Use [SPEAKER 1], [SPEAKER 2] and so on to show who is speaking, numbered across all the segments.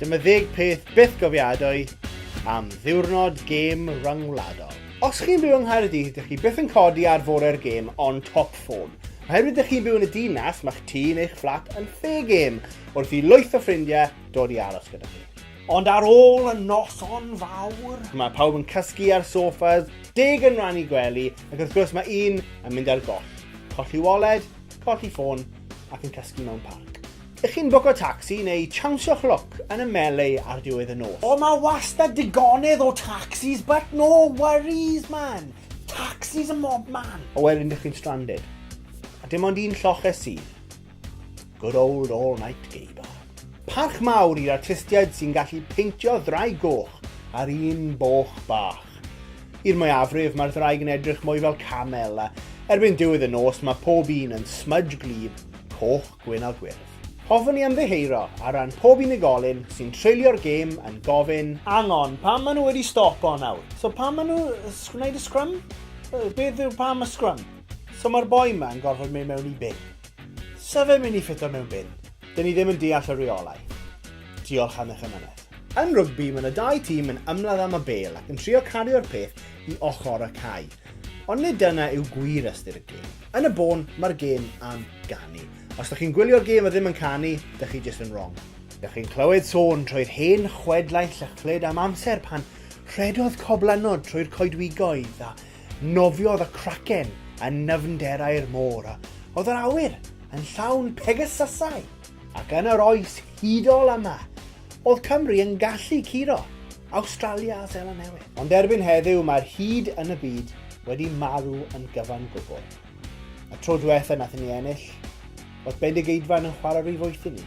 [SPEAKER 1] Dyma 10 peth byth gofiadwy am ddiwrnod gêm ryngwladol. Os chi'n byw yng Nghaerdydd, ydych chi byth yn codi ar fore'r gêm on top ffôn. Oherwydd ydych chi'n byw yn y dinas, mae'ch tŷ neu'ch fflat yn fair game wrth i lwyth o ffrindiau dod i aros gyda chi. Ond ar ôl y noson fawr, mae pawb yn cysgu ar soffas, 10 yn rannu gwely, ac wrth gwrs mae un yn mynd ar goll. Colli waled, colli ffôn, ac yn cysgu mewn parc. Ych chi'n bwco tacsi neu chawnsio'ch look yn y melee ar diwedd y nos? O, mae wastad digonydd o taxis, but no worries, man. Taxis y mob, man. O wedyn ydych chi'n stranded. A dim ond un lloches sydd. Good old all-night gay bar. Parch mawr i'r artistiaid sy'n gallu peintio ddrai goch ar un boch bach. I'r mwyafrif mae'r ddraig yn edrych mwy fel camel a erbyn diwedd y nos mae pob un yn smudge glib, coch, gwyn a gwyrdd. Hoffwn i ymddiheuro ar ran pob unigolyn sy'n treulio'r gêm yn gofyn hang on, pam maen nhw wedi stopo nawr? So pam maen nhw gwneud y scrum? Beth yw pam y scrum? So mae'r boi yma yn gorfod mynd mewn i bin. Sa fe mynd i ffito mewn bin? Dyn ni ddim yn deall y reolau. Diolch am eich ymynedd. Yn rygbi, mae yna 2 tîm yn ymladd am y bêl ac yn trio cadw'r peth i ochr y cae. Ond nid dyna yw gwir ystyr y gêm. Yn y bôn, mae'r gêm am ganu. Os ydych chi'n gwylio'r gêm a ddim yn canu, ydych chi jyst yn wrong. Ydych chi'n clywed sôn trwy'r hen chwedlau llychlyd am amser pan rhedodd coblynod trwy'r coedwigoedd a nofiodd y cracen a nyfnderau'r môr. Oedd yr awyr yn llawn Pegasysau. Ac yn yr oes hudol yma, oedd Cymru yn gallu curo Awstralia a Seland Newydd. Ond erbyn heddiw, mae'r hyd yn y byd wedi marw yn gyfan gwbl. Y tro diwetha nathon ni ennill, oedd Bendigeidfran yn chwarae rhy fwyth i ni.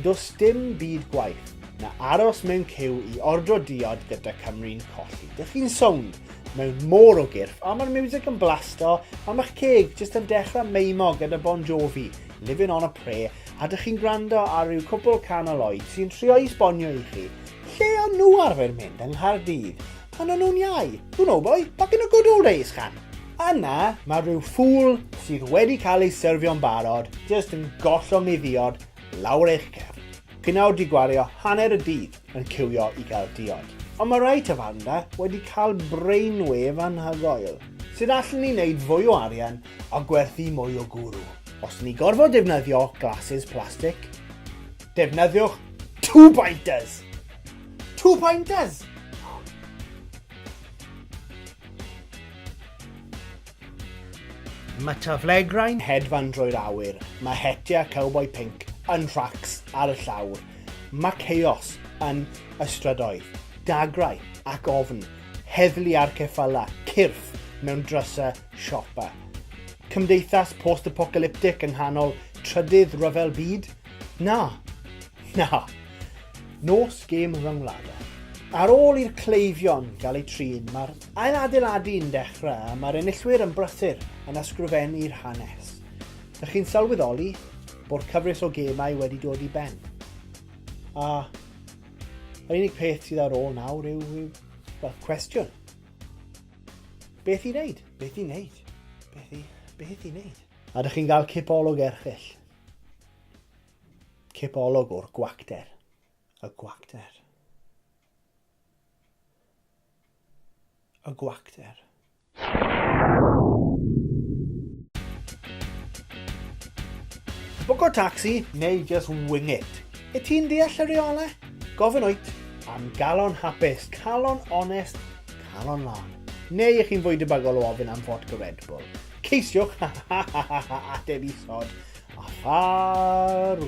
[SPEAKER 1] Does dim byd gwaith na aros mewn cyw i ordro diod gyda Cymru'n colli. Dych chi'n sownd mewn môr o gyrff, a mae'r music yn blasto, a mae'ch ceg jyst yn dechrau meimo gyda Bon Jovi, Living on a Prayer, a dych chi'n gwrando ar ryw cwbl canol oed sy'n trio esbonio i chi lle o'n nhw arfer mynd yng Nghaerdydd pan o'n nhw'n iau. Who know boy, back in the good old days, chan. Yna, mae rhyw ffŵl sydd wedi cael ei syrfio'n barod, jyst yn gollwng ei ddiod lawr eich cefn. Chi nawr di gwario hanner y dydd yn cywio i gael diod. Ond mae rai tyfanda wedi cael brainwave anhygoel, sydd allan ni wneud fwy o arian a gwerthu mwy o gwrw. Os ni gorfod defnyddio glasses plastig, defnyddiwch 2-pointers! 2-pointers! Mae taflegrain hedfan drwy'r awyr, mae hetia cowboy pink yn rhacs ar y llawr, mae chaos yn ystrydoedd, dagrau ac ofn, heddlu ar ceffyla, cyrff mewn drysau siopa. Cymdeithas post-apocalyptic yng nghanol trydydd ryfel byd? Na. Nos gêm ryngwladol. Ar ôl i'r cleifion gael eu trin, mae'r ailadeiladu'n dechrau a mae'r enillwyr yn brysur yn ysgrifennu'r hanes. Ydych chi'n sylweddoli bod cyfres o gemau wedi dod i ben. A yr unig peth sydd ar ôl nawr yw cwestiwn. Beth i wneud? Beth i wneud? A ydych chi'n cael cipolwg erchyll. Cipolwg o'r gwacter. Y gwacter. Y gwacter. Bwco tacsi neu just wing it. Y ti'n deall y reolau? Gofyn wyt am galon hapus, calon onest, calon lan. Neu ych chi'n fwy debygol o ofyn am vodka Red Bull. Ceisiwch ateb isod a ffarwel.